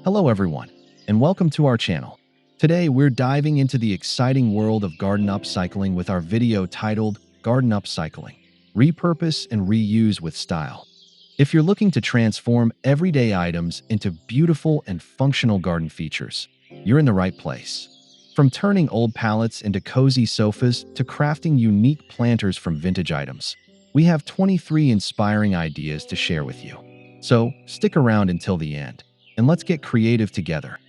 Hello everyone, and welcome to our channel. Today we're diving into the exciting world of garden upcycling with our video titled Garden Upcycling, Repurpose and Reuse with Style. If you're looking to transform everyday items into beautiful and functional garden features, you're in the right place. From turning old pallets into cozy sofas to crafting unique planters from vintage items, we have 23 inspiring ideas to share with you. So stick around until the end, and let's get creative together.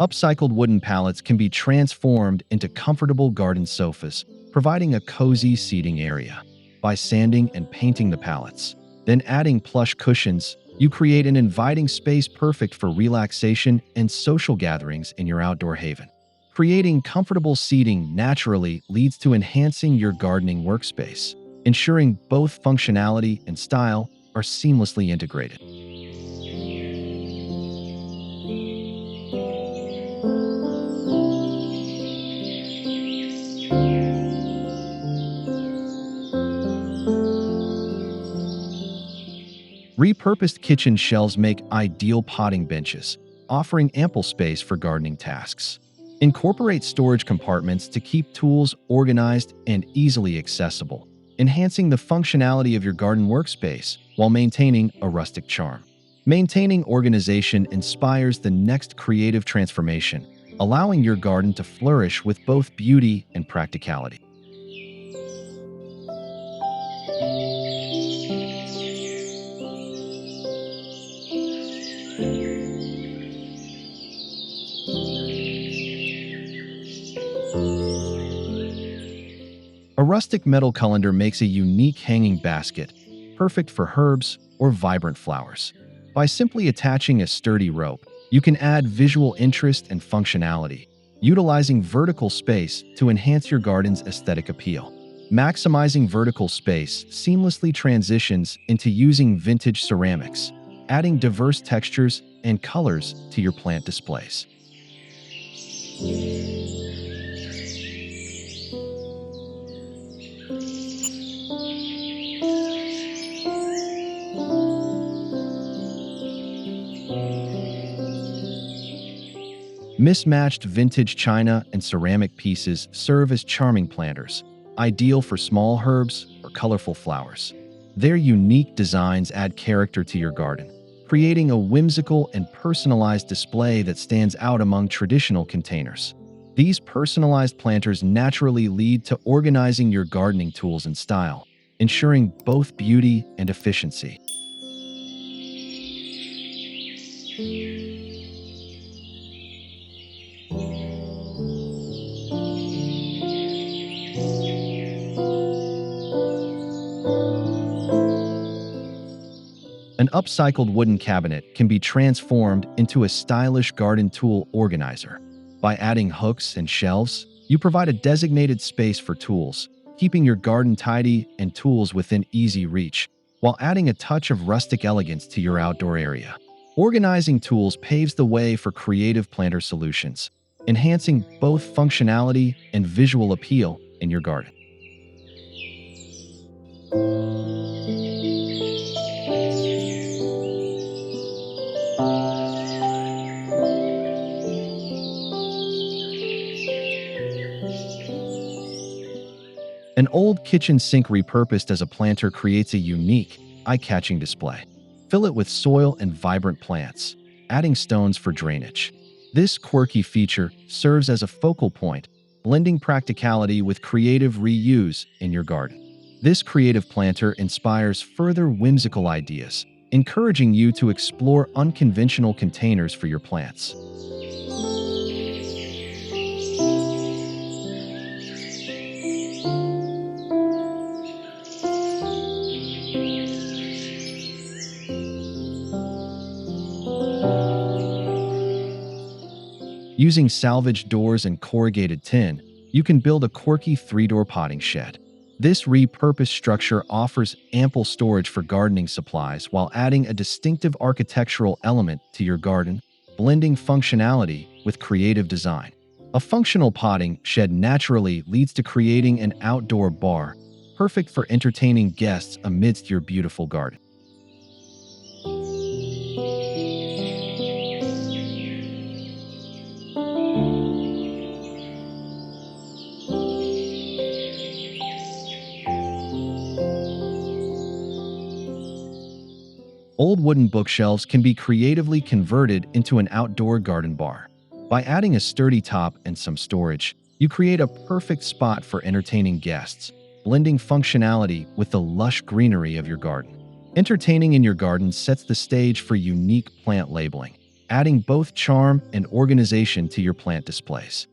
Upcycled wooden pallets can be transformed into comfortable garden sofas, providing a cozy seating area. By sanding and painting the pallets, then adding plush cushions, you create an inviting space perfect for relaxation and social gatherings in your outdoor haven. Creating comfortable seating naturally leads to enhancing your gardening workspace, ensuring both functionality and style are seamlessly integrated. Repurposed kitchen shelves make ideal potting benches, offering ample space for gardening tasks. Incorporate storage compartments to keep tools organized and easily accessible, enhancing the functionality of your garden workspace while maintaining a rustic charm. Maintaining organization inspires the next creative transformation, allowing your garden to flourish with both beauty and practicality. A rustic metal colander makes a unique hanging basket, perfect for herbs or vibrant flowers. By simply attaching a sturdy rope, you can add visual interest and functionality, utilizing vertical space to enhance your garden's aesthetic appeal. Maximizing vertical space seamlessly transitions into using vintage ceramics, adding diverse textures and colors to your plant displays. Mismatched vintage china and ceramic pieces serve as charming planters, ideal for small herbs or colorful flowers. Their unique designs add character to your garden, creating a whimsical and personalized display that stands out among traditional containers. These personalized planters naturally lead to organizing your gardening tools in style, ensuring both beauty and efficiency. An upcycled wooden cabinet can be transformed into a stylish garden tool organizer. By adding hooks and shelves, you provide a designated space for tools, keeping your garden tidy and tools within easy reach, while adding a touch of rustic elegance to your outdoor area. Organizing tools paves the way for creative planter solutions, enhancing both functionality and visual appeal in your garden. An old kitchen sink repurposed as a planter creates a unique, eye-catching display. Fill it with soil and vibrant plants, adding stones for drainage. This quirky feature serves as a focal point, blending practicality with creative reuse in your garden. This creative planter inspires further whimsical ideas, encouraging you to explore unconventional containers for your plants. Using salvaged doors and corrugated tin, you can build a quirky 3-door potting shed. This repurposed structure offers ample storage for gardening supplies while adding a distinctive architectural element to your garden, blending functionality with creative design. A functional potting shed naturally leads to creating an outdoor bar, perfect for entertaining guests amidst your beautiful garden. Old wooden bookshelves can be creatively converted into an outdoor garden bar. By adding a sturdy top and some storage, you create a perfect spot for entertaining guests, blending functionality with the lush greenery of your garden. Entertaining in your garden sets the stage for unique plant labeling, adding both charm and organization to your plant displays.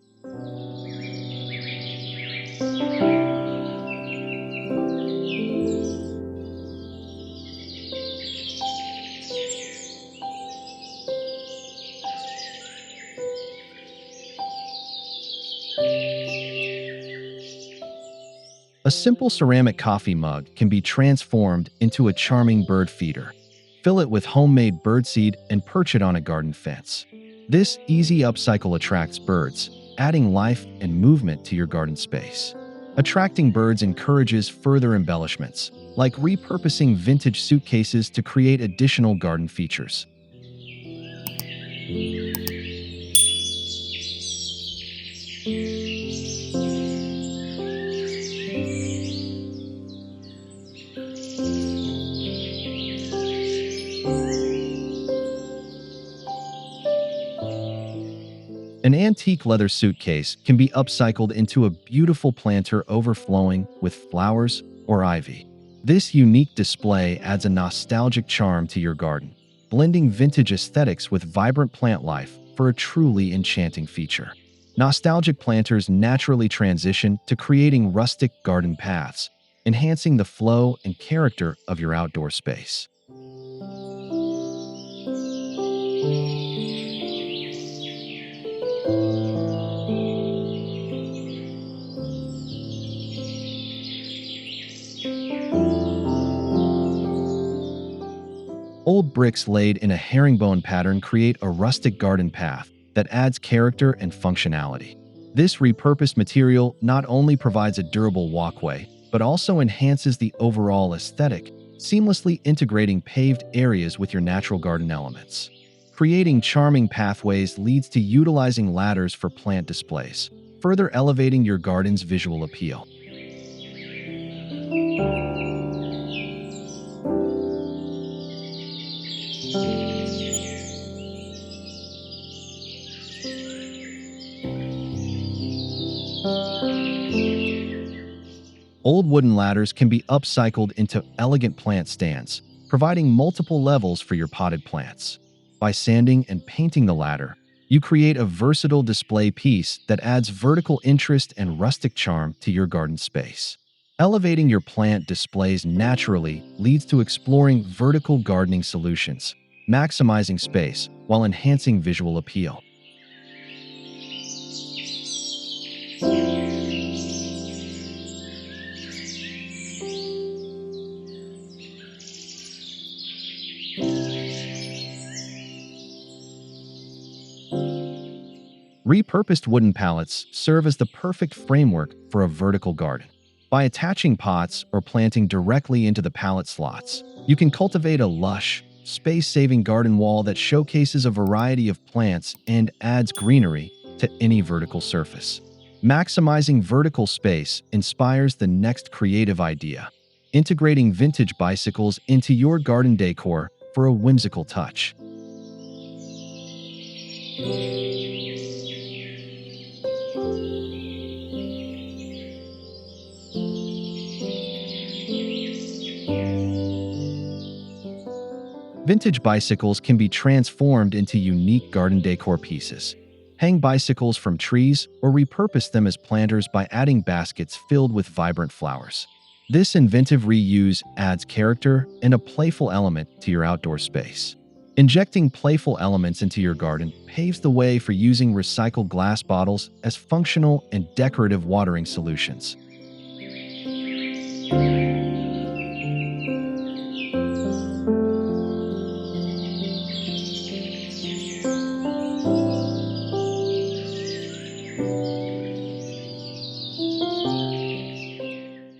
A simple ceramic coffee mug can be transformed into a charming bird feeder. Fill it with homemade birdseed and perch it on a garden fence. This easy upcycle attracts birds, adding life and movement to your garden space. Attracting birds encourages further embellishments, like repurposing vintage suitcases to create additional garden features. An antique leather suitcase can be upcycled into a beautiful planter overflowing with flowers or ivy. This unique display adds a nostalgic charm to your garden, blending vintage aesthetics with vibrant plant life for a truly enchanting feature. Nostalgic planters naturally transition to creating rustic garden paths, enhancing the flow and character of your outdoor space. Old bricks laid in a herringbone pattern create a rustic garden path that adds character and functionality. This repurposed material not only provides a durable walkway, but also enhances the overall aesthetic, seamlessly integrating paved areas with your natural garden elements. Creating charming pathways leads to utilizing ladders for plant displays, further elevating your garden's visual appeal. Old wooden ladders can be upcycled into elegant plant stands, providing multiple levels for your potted plants. By sanding and painting the ladder, you create a versatile display piece that adds vertical interest and rustic charm to your garden space. Elevating your plant displays naturally leads to exploring vertical gardening solutions, maximizing space while enhancing visual appeal. Repurposed wooden pallets serve as the perfect framework for a vertical garden. By attaching pots or planting directly into the pallet slots, you can cultivate a lush, space-saving garden wall that showcases a variety of plants and adds greenery to any vertical surface. Maximizing vertical space inspires the next creative idea, integrating vintage bicycles into your garden decor for a whimsical touch. Vintage bicycles can be transformed into unique garden decor pieces. Hang bicycles from trees or repurpose them as planters by adding baskets filled with vibrant flowers. This inventive reuse adds character and a playful element to your outdoor space. Injecting playful elements into your garden paves the way for using recycled glass bottles as functional and decorative watering solutions.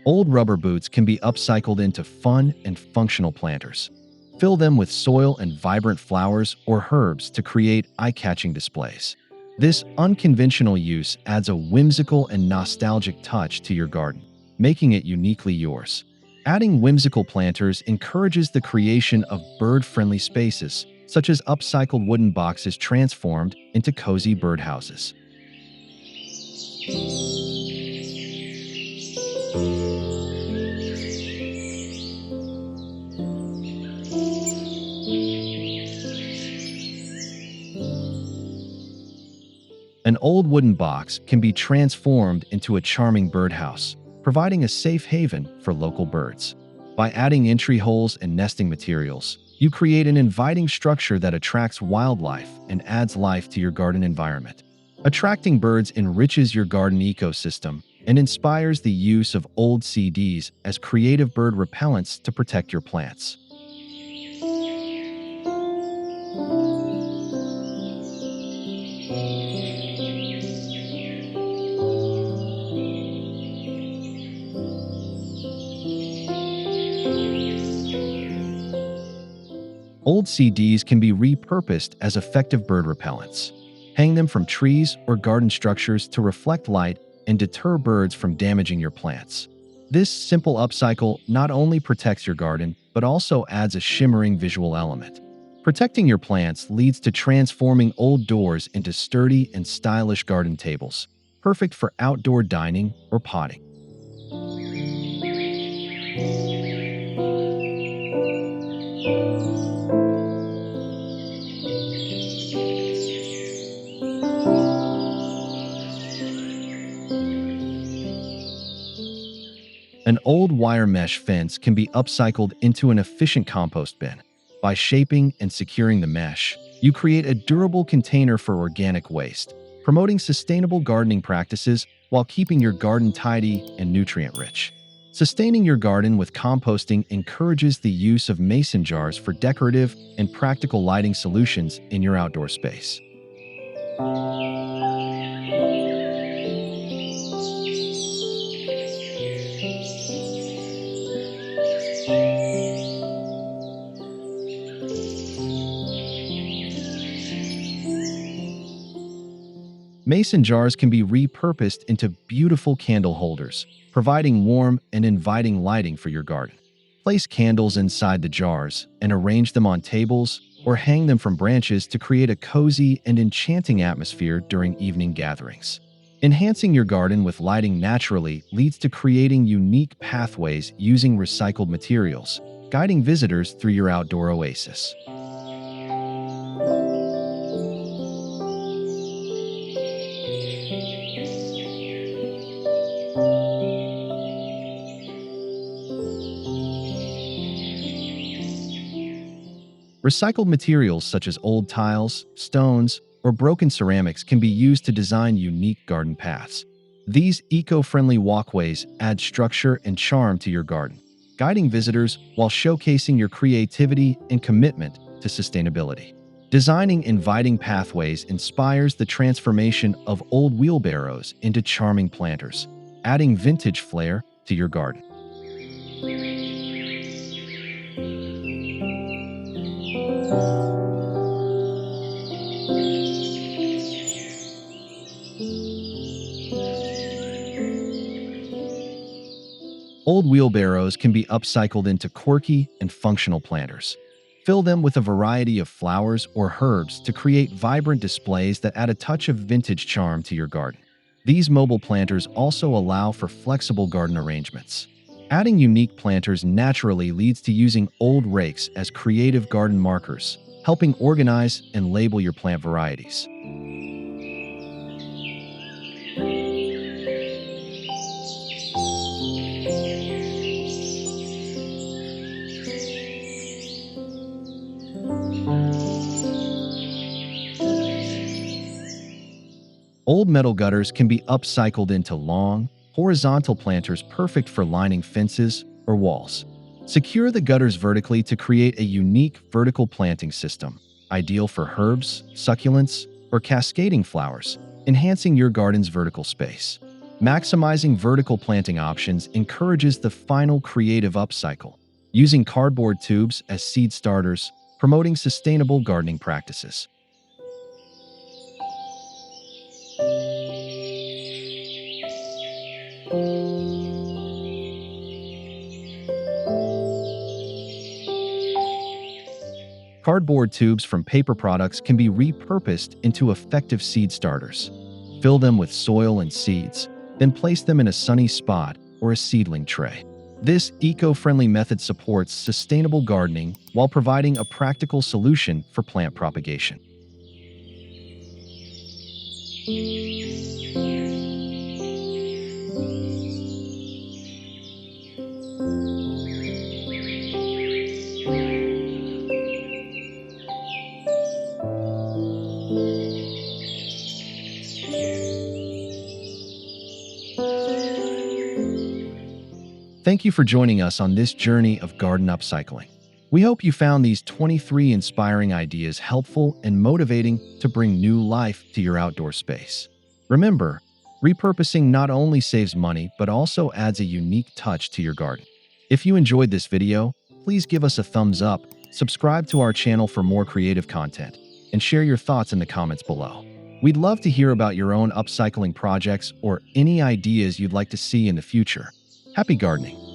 Old rubber boots can be upcycled into fun and functional planters. Fill them with soil and vibrant flowers or herbs to create eye-catching displays. This unconventional use adds a whimsical and nostalgic touch to your garden, making it uniquely yours. Adding whimsical planters encourages the creation of bird-friendly spaces, such as upcycled wooden boxes transformed into cozy birdhouses. An old wooden box can be transformed into a charming birdhouse, providing a safe haven for local birds. By adding entry holes and nesting materials, you create an inviting structure that attracts wildlife and adds life to your garden environment. Attracting birds enriches your garden ecosystem and inspires the use of old CDs as creative bird repellents to protect your plants. Old CDs can be repurposed as effective bird repellents. Hang them from trees or garden structures to reflect light and deter birds from damaging your plants. This simple upcycle not only protects your garden, but also adds a shimmering visual element. Protecting your plants leads to transforming old doors into sturdy and stylish garden tables, perfect for outdoor dining or potting. An old wire mesh fence can be upcycled into an efficient compost bin. By shaping and securing the mesh, you create a durable container for organic waste, promoting sustainable gardening practices while keeping your garden tidy and nutrient-rich. Sustaining your garden with composting encourages the use of mason jars for decorative and practical lighting solutions in your outdoor space. Mason jars can be repurposed into beautiful candle holders, providing warm and inviting lighting for your garden. Place candles inside the jars and arrange them on tables or hang them from branches to create a cozy and enchanting atmosphere during evening gatherings. Enhancing your garden with lighting naturally leads to creating unique pathways using recycled materials, guiding visitors through your outdoor oasis. Recycled materials such as old tiles, stones, or broken ceramics can be used to design unique garden paths. These eco-friendly walkways add structure and charm to your garden, guiding visitors while showcasing your creativity and commitment to sustainability. Designing inviting pathways inspires the transformation of old wheelbarrows into charming planters, adding vintage flair to your garden. Old wheelbarrows can be upcycled into quirky and functional planters. Fill them with a variety of flowers or herbs to create vibrant displays that add a touch of vintage charm to your garden. These mobile planters also allow for flexible garden arrangements. Adding unique planters naturally leads to using old rakes as creative garden markers, helping organize and label your plant varieties. Old metal gutters can be upcycled into long, horizontal planters perfect for lining fences or walls. Secure the gutters vertically to create a unique vertical planting system, ideal for herbs, succulents, or cascading flowers, enhancing your garden's vertical space. Maximizing vertical planting options encourages the final creative upcycle, using cardboard tubes as seed starters, promoting sustainable gardening practices. Cardboard tubes from paper products can be repurposed into effective seed starters. Fill them with soil and seeds, then place them in a sunny spot or a seedling tray. This eco-friendly method supports sustainable gardening while providing a practical solution for plant propagation. Thank you for joining us on this journey of garden upcycling. We hope you found these 23 inspiring ideas helpful and motivating to bring new life to your outdoor space. Remember, repurposing not only saves money but also adds a unique touch to your garden. If you enjoyed this video, please give us a thumbs up, subscribe to our channel for more creative content, and share your thoughts in the comments below. We'd love to hear about your own upcycling projects or any ideas you'd like to see in the future. Happy gardening!